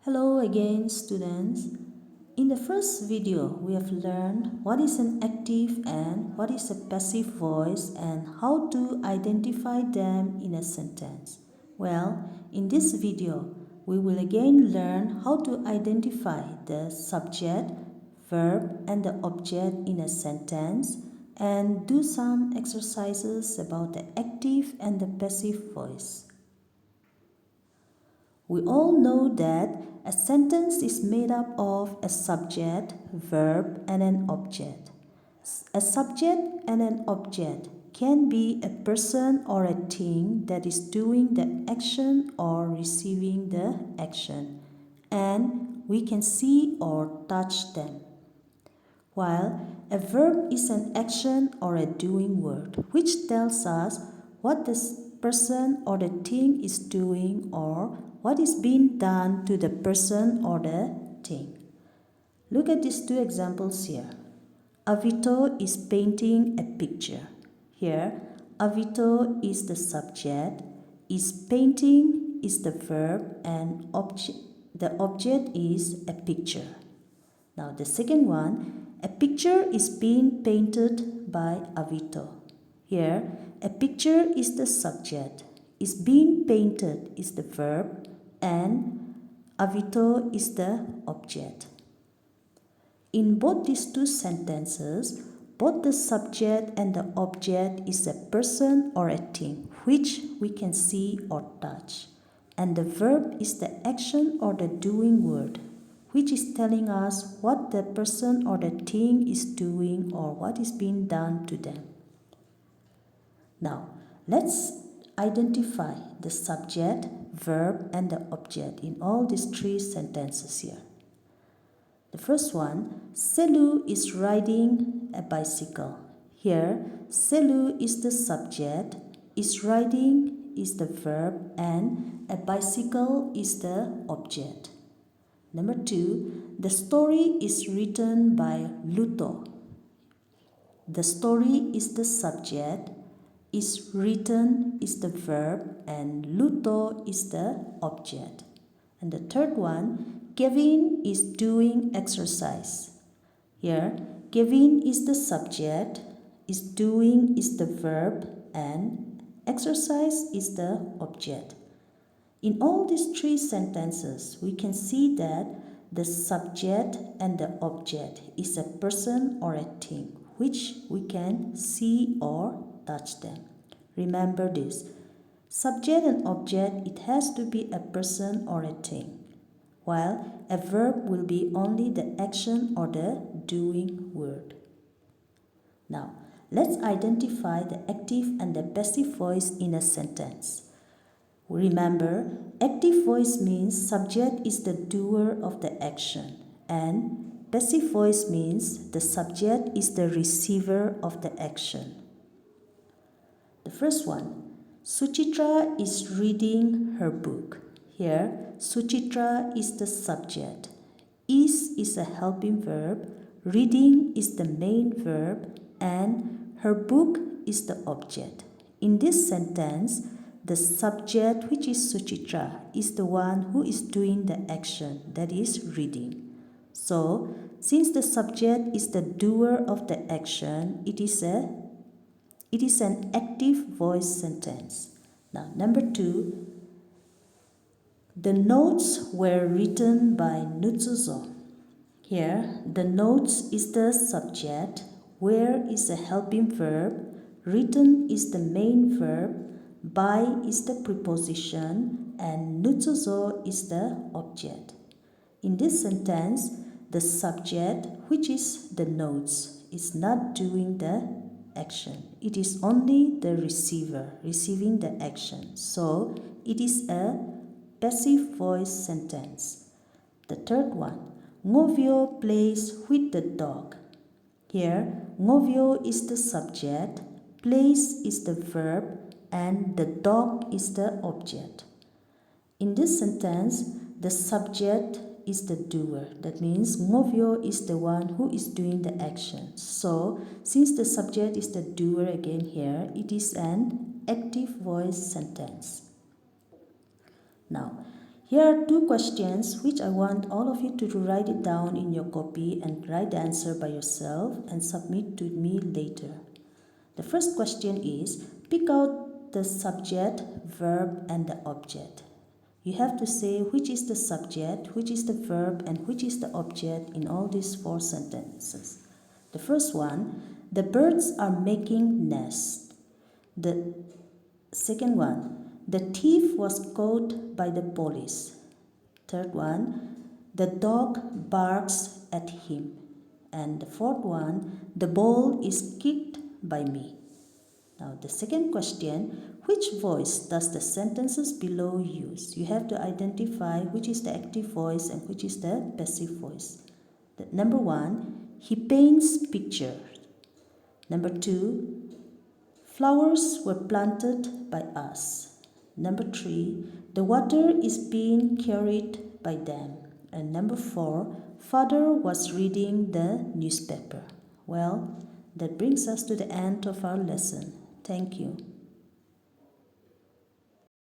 Hello again, students. In the first video, we have learned what is an active and what is a passive voice and how to identify them in a sentence. Well, in this video, we will again learn how to identify the subject, verb, and the object in a sentence and do some exercises about the active and the passive voice. We all know that a sentence is made up of a subject, verb, and an object. A subject and an object can be a person or a thing that is doing the action or receiving the action, and we can see or touch them. While a verb is an action or a doing word, which tells us what the person or the thing is doing or what is being done to the person or the thing. Look at these two examples here. Avito is painting a picture. Here, Avito is the subject, is painting is the verb, and the object is a picture. Now the second one, a picture is being painted by Avito. Here, a picture is the subject, is being painted is the verb, and Avito is the object. In both these two sentences, both the subject and the object is a person or a thing which we can see or touch, and the verb is the action or the doing word which is telling us what the person or the thing is doing or what is being done to them. Now, let's identify the subject, verb, and the object in all these three sentences here. The first one, Selu is riding a bicycle. Here, Selu is the subject, is riding is the verb, and a bicycle is the object. Number two, the story is written by Luto. The story is the subject, is written is the verb, and Luto is the object. And the third one, Kevin is doing exercise. Here, Kevin is the subject, is doing is the verb, and exercise is the object. In all these three sentences, we can see that the subject and the object is a person or a thing, which we can see or touch them. Remember this. Subject and object, it has to be a person or a thing, while a verb will be only the action or the doing word. Now, let's identify the active and the passive voice in a sentence. Remember, active voice means subject is the doer of the action, and passive voice means the subject is the receiver of the action. The first one, Suchitra is reading her book. Here, Suchitra is the subject. Is a helping verb, reading is the main verb, and her book is the object. In this sentence, the subject, which is Suchitra, is the one who is doing the action, that is reading. So, since the subject is the doer of the action, it is an active voice sentence. Now, number two, the notes were written by Nutsuzo. Here, the notes is the subject, where is a helping verb, written is the main verb, by is the preposition, and Nutsuzo is the object. In this sentence, the subject, which is the notes, is not doing the action. It is only the receiver, receiving the action. So, it is a passive voice sentence. The third one, Ngovio plays with the dog. Here, Ngovio is the subject, plays is the verb, and the dog is the object. In this sentence, the subject is the doer. That means Ngovio is the one who is doing the action. So, since the subject is the doer again here, it is an active voice sentence. Now, Here are two questions which I want all of you to write it down in your copy and write the answer by yourself and submit to me later. The first question is, pick out the subject, verb and the object. You have to say which is the subject, which is the verb and which is the object in all these 4 sentences. The first one, the birds are making nests. The second one, the thief was caught by the police. Third one, the dog barks at him. And the fourth one, the ball is kicked by me. Now the second question, which voice does the sentences below use? You have to identify which is the active voice and which is the passive voice. Number 1, he paints pictures. Number 2, flowers were planted by us. Number 3, the water is being carried by them. And number 4, father was reading the newspaper. Well, that brings us to the end of our lesson. Thank you.